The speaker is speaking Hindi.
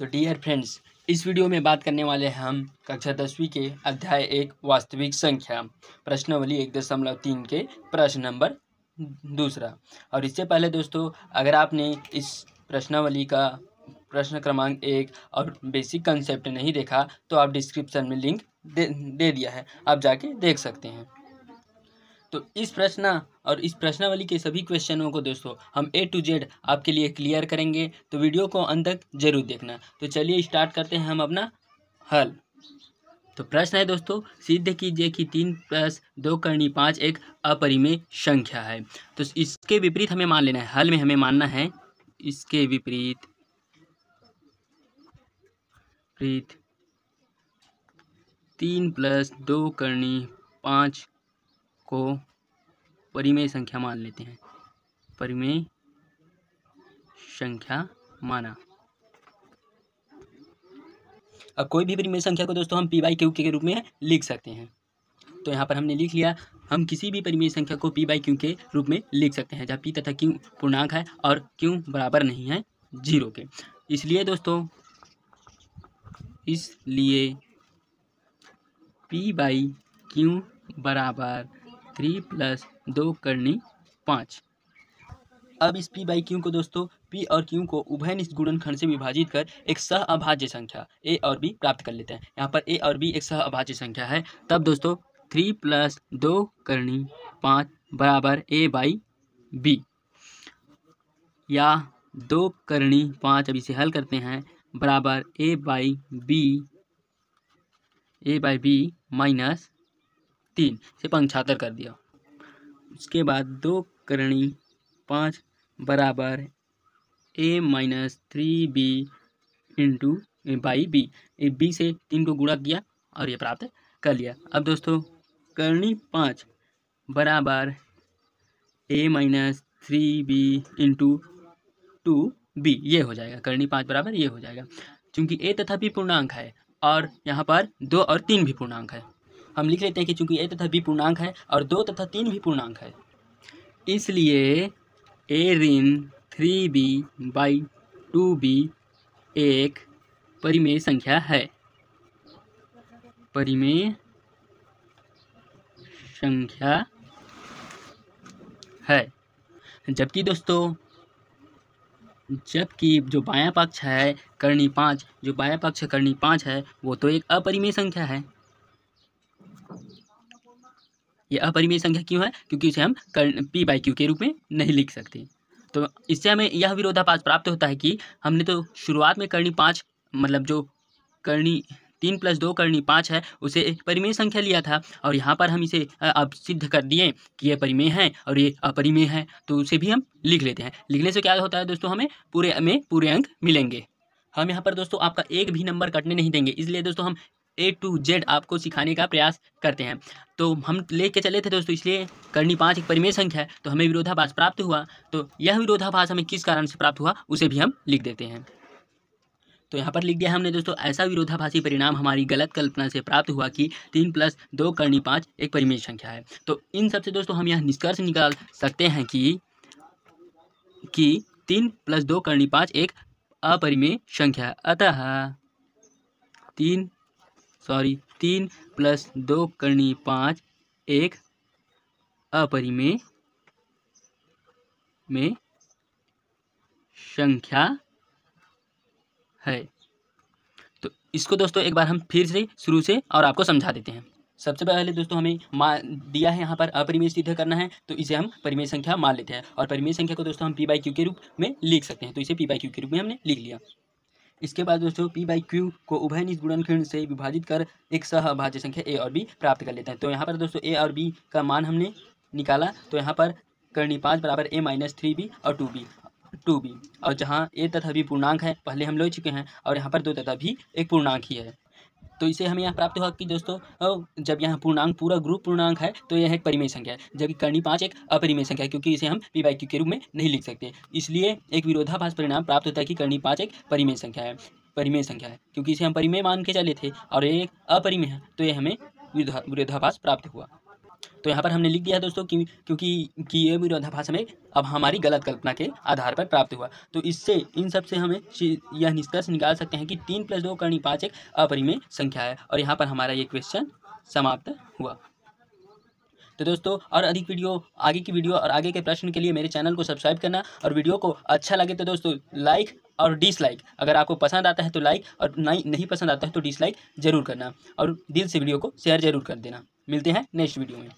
तो डियर फ्रेंड्स, इस वीडियो में बात करने वाले हैं हम कक्षा 10वीं के अध्याय 1 वास्तविक संख्या प्रश्नावली 1.3 के प्रश्न नंबर 2। और इससे पहले दोस्तों, अगर आपने इस प्रश्नावली का प्रश्न क्रमांक 1 और बेसिक कंसेप्ट नहीं देखा तो आप डिस्क्रिप्शन में लिंक दे दिया है, आप जाके देख सकते हैं। तो इस प्रश्न और इस प्रश्नावली के सभी क्वेश्चनों को दोस्तों हम A to Z आपके लिए क्लियर करेंगे, तो वीडियो को अंत तक जरूर देखना। तो चलिए स्टार्ट करते हैं हम अपना हल। तो प्रश्न है दोस्तों, सिद्ध कीजिए कि 3 + 2 * 5 एक अपरिमेय संख्या है। तो इसके विपरीत हमें मान लेना है, हल में हमें मानना है इसके विपरीत 3 + 2 * 5 को परिमेय संख्या मान लेते हैं। परिमेय संख्या माना। अब कोई भी परिमेय संख्या को दोस्तों हम p/q के रूप में लिख सकते हैं। तो यहाँ पर हमने लिख लिया, हम किसी भी परिमेय संख्या को p/q के रूप में लिख सकते हैं जहाँ p तथा q पूर्णांक है और q बराबर नहीं है 0 के। इसलिए दोस्तों, p/q बराबर 3 + 2 * 5। अब इस p/q को दोस्तों p और q को उभयनिष्ठ गुणनखंड से विभाजित कर एक सहअभाज्य संख्या a और b प्राप्त कर लेते हैं। यहाँ पर a और b एक सहअभाज्य संख्या है। तब दोस्तों 3 + 2 * 5 बराबर a/b, या 2 * 5, अब इसे हल करते हैं, बराबर a/b -3 से पंक्षांतर कर दिया। उसके बाद 2 * 5 बराबर a - 3b /b, b से 3 को गुणा किया और ये प्राप्त कर लिया। अब दोस्तों करणी 5 बराबर a - 3b × 2b, ये हो जाएगा। करणी 5 बराबर ये हो जाएगा। चूंकि a तथा b पूर्णांक है और यहाँ पर 2 और 3 भी पूर्णांक है, हम लिख लेते हैं कि चूंकि a तथा b पूर्णांक है और 2 तथा 3 भी पूर्णांक है, इसलिए a ऋण 3b/2b एक परिमेय संख्या है। परिमेय संख्या है। जबकि दोस्तों, जो बायां पक्ष है करणी 5, जो बायां पक्ष करणी 5 है, वो तो एक अपरिमेय संख्या है। ये अपरिमेय संख्या क्यों है? क्योंकि इसे हम p/q के रूप में नहीं लिख सकते। तो इससे हमें यह विरोधाभास प्राप्त होता है कि हमने तो शुरुआत में करणी 5, मतलब जो करणी 3 + 2 * 5 है, उसे एक परिमेय संख्या लिया था, और यहाँ पर हम इसे अब सिद्ध कर दिए कि ये परिमेय है और ये अपरिमेय है, तो उसे भी हम लिख लेते हैं। लिखने से क्या होता है दोस्तों, हमें पूरे अंक मिलेंगे। हम यहाँ पर दोस्तों आपका एक भी नंबर कटने नहीं देंगे, इसलिए दोस्तों हम A to Z आपको सिखाने का प्रयास करते हैं। तो हम लेके चले थे दोस्तों, इसलिए करणी 5 एक परिमेय संख्या है, तो हमें विरोधाभास प्राप्त हुआ। तो यह विरोधाभास हमें किस कारण से प्राप्त हुआ, उसे भी हम लिख देते हैं। तो यहाँ पर लिख दिया हमने दोस्तों, ऐसा विरोधाभासी परिणाम हमारी गलत कल्पना से प्राप्त हुआ कि 3 + 2 * 5 एक परिमेय संख्या है। तो इन सबसे दोस्तों हम यह निष्कर्ष निकाल सकते हैं कि 3 + 2 * 5 एक अपरिमेय संख्या है। अतः 3 + 2 * 5 एक अपरिमेय संख्या है। तो इसको दोस्तों एक बार हम फिर से शुरू से और आपको समझा देते हैं। सबसे पहले दोस्तों हमें दिया है यहाँ पर अपरिमेय सिद्ध करना है, तो इसे हम परिमेय संख्या मान लेते हैं, और परिमेय संख्या को दोस्तों हम p/q के रूप में लिख सकते हैं। तो इसे p/q के रूप में हमने लिख लिया। इसके बाद दोस्तों p/q को उभयनिष्ठ गुणनखंड से विभाजित कर एक सहअभाज्य संख्या a और b प्राप्त कर लेते हैं। तो यहाँ पर दोस्तों a और b का मान हमने निकाला, तो यहाँ पर करणी 5 बराबर a - 3b और 2b, और जहाँ a तथा b पूर्णांक है पहले हम ले चुके हैं, और यहाँ पर 2 तथा b एक पूर्णांक ही है। तो इसे हमें यहाँ प्राप्त हुआ कि दोस्तों जब यहाँ पूर्णांक पूरा ग्रुप पूर्णांक है तो यह एक परिमेय संख्या है, जबकि करणी 5 एक अपरिमेय संख्या है, क्योंकि इसे हम p/q के रूप में नहीं लिख सकते। इसलिए एक विरोधाभास परिणाम प्राप्त होता है कि करणी 5 एक परिमेय संख्या है, क्योंकि इसे हम परिमेय मान के चले थे और ये एक अपरिमेय है, तो ये हमें विरोधाभास प्राप्त हुआ। तो यहाँ पर हमने लिख दिया है दोस्तों क्योंकि ये विरोधाभास हमें अब हमारी गलत कल्पना के आधार पर प्राप्त हुआ। तो इससे इन सब से हमें यह निष्कर्ष निकाल सकते हैं कि 3 + 2 करनी 5 एक अपरिमेय संख्या है। और यहाँ पर हमारा ये क्वेश्चन समाप्त हुआ। तो दोस्तों और अधिक वीडियो, आगे की वीडियो और आगे के प्रश्न के लिए मेरे चैनल को सब्सक्राइब करना, और वीडियो को अच्छा लगे तो दोस्तों लाइक और डिसलाइक, अगर आपको पसंद आता है तो लाइक और नहीं पसंद आता है तो डिसलाइक जरूर करना, और दिल से वीडियो को शेयर जरूर कर देना। मिलते हैं नेक्स्ट वीडियो में।